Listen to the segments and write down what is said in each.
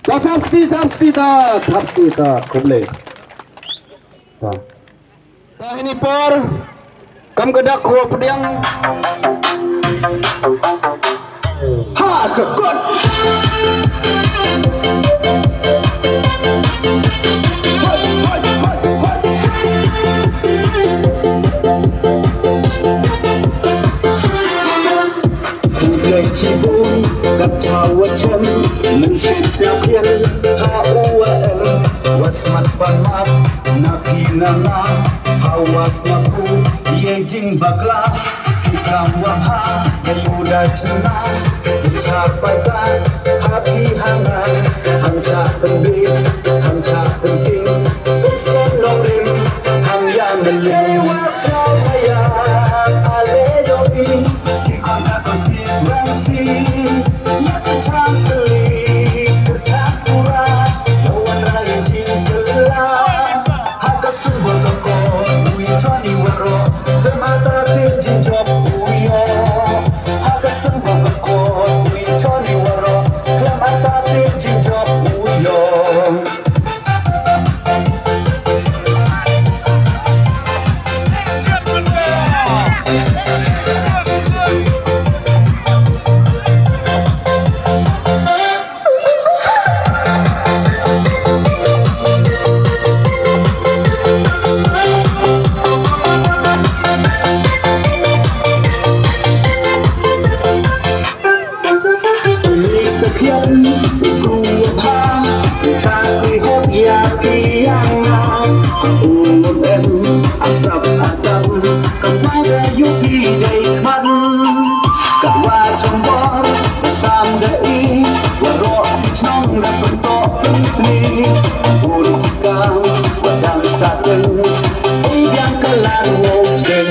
Tapsita, komplek. Nah ini por, kam gedak huwa pediang. Ha kekut. Chibun gặp chào chân mình xuyên xeo khiên ha uam was mat ban mat na hawas na ku ye jing bakla kita waha yuda chena capai ka happy hangcha tembi hangcha tengking tuskan lorim hang ya mele was ya ale yogi ki kona konstituensi ya tercampuri tercakura yawan raya jingkela haka sumber kekon ui choni waro termata tinjin job uyo haka sumber kekon ui choni waro termata tinjin job uyo. Asap atam kepada yuki daikman Kawa combor Sam dai Warok kicnong dan bentok pentri Bun kikang Wadang sateng Ibiang kelan woken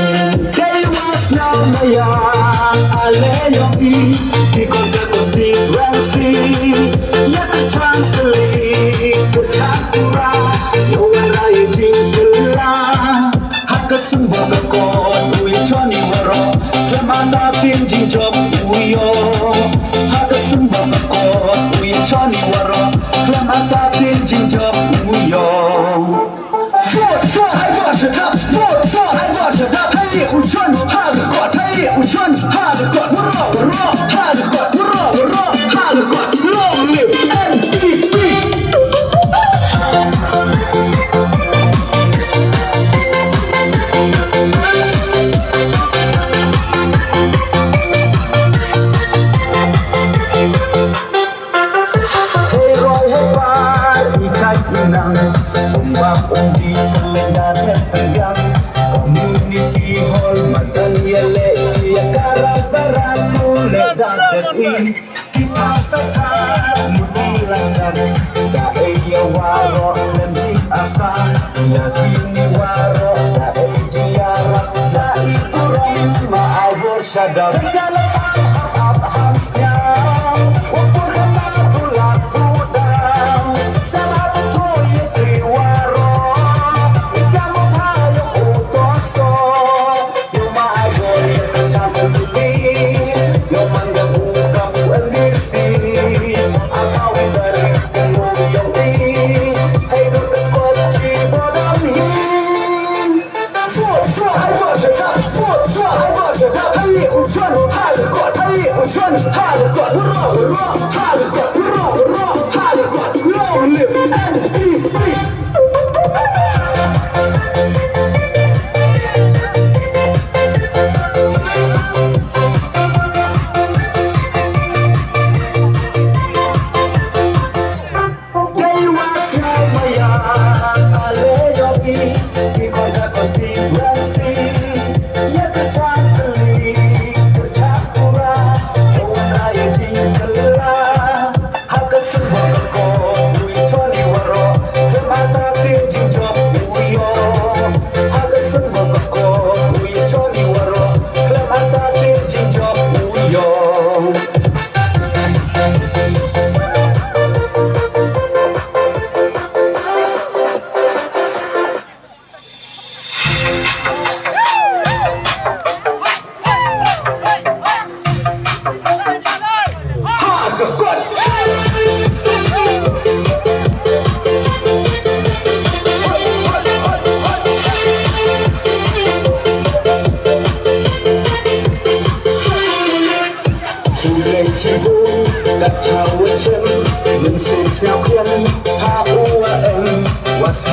Dewas namayang Ale yogi Kikon ke konstituensi Ya kecang kelik Kecakura Yawan raya jingkela Kesumbo kekon ui choni waro Kemana tinjing job uyo Kesumbo kekon ui choni waro Kemana tinjing job uyo. I wash it up, I wash it up. Hey, uchon, hagakot, hey, uchon, hagakot. Waro, hagakot, waro, hagakot. Long live NDP. Undi kelenda dan tegang Community hall madan yele ya karang baratu ledak dei kita sekat mutilacan dae ya waro lemji asa ya kini waro dae jiara zai kurang ma'awur syadab segala hamsnya wapur kata pulang pudang sama betul yetri waro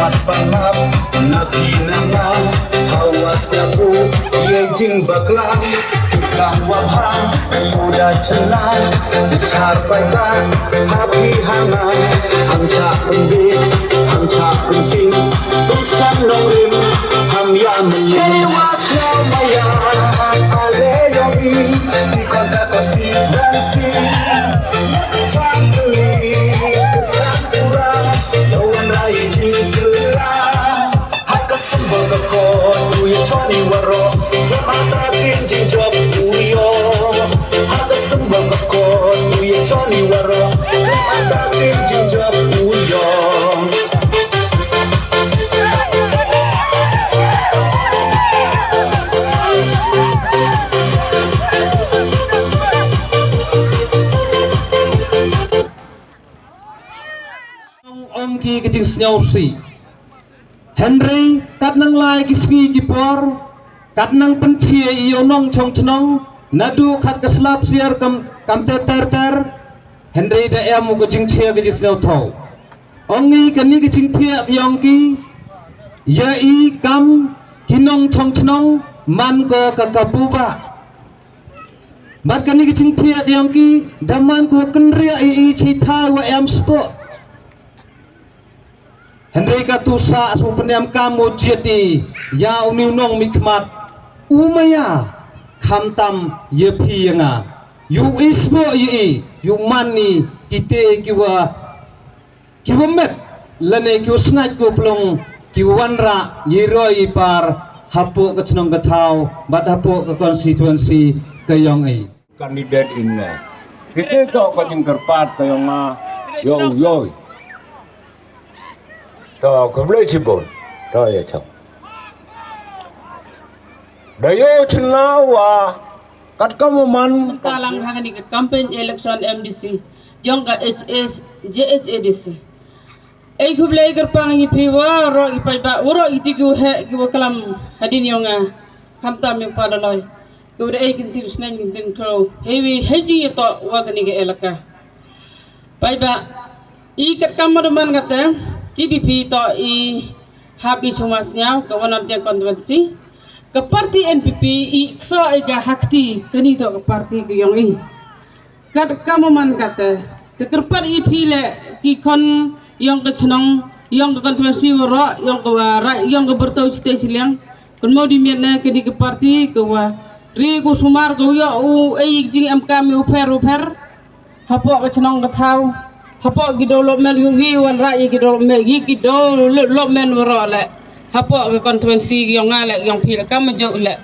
Mat panap nabi nama hawas naku yejing baklang tukang wabha udah celah bicar baiklah happy hangan hamca kembing hamca kembing teruskan nongrim ham ya meyewasnya mayan ale yogi di kota konstitusi canggih kurang yawan rai jingkera haka sembal kekon uya choni waro jamata kinjing job uyo haka sembal kekon uya choni waro jamata kinjing job uyo Ông kia cái chừng nhau xì Henry cắt năng lai cái ski cái por cắt năng pen chia yêu nong trong chân nadu cắt cái slap siar kam ter Henry đã em một cái chừng chia cái chừng nhau thầu ông nghĩ cái ní cái chừng chia cái ông kia ya i kam kinong trong chân man ko kakapuba bat cái ní cái chừng chia cái ông kia daman ko kenria i chi thai wa em sport Henry katusa su peniam kamu jadi ya uniu nong mikmat umaya khamtam ye phiyanga yu ismo yi yu mani kite kiwa met lane kiwa snat ko plong kiwanra yiroi par hapo ka chnong ka thau bat hapo ka constituency kayong ai kandidat ini kita tahu kajing kerpat kayong yo to ko le chibon to ya chong dayo chnawa kat kamuman talang hangani ke campaign election MDC jong ka JHADC ai khublai garpang hi phiwa ro i pai ba ro iti gu he gu kalam hadin yonga khamta me padaloi gu re ai kintir snen kintin kro hewi heji to wa kani ke elaka pai ba i kat kamaduman kata TPP to i happy sumasnya kawanan tiang konstitusi ke parti NPP i so ega hakti kini to ke parti ke yang i kat kamu man kata ke kerpat i pile ki kon yang ke cenong yang ke konstitusi wara yang ke wara yang ke bertau cita siliang kon mau dimiatna ke di ke parti ke wa ri ku sumar ke yo u ai jing MK mi uper hapo ke cenong ke tau hapo development yugi wan rai development gi development wara le hapo ke konstitusi yang ngale yang pile kam jo le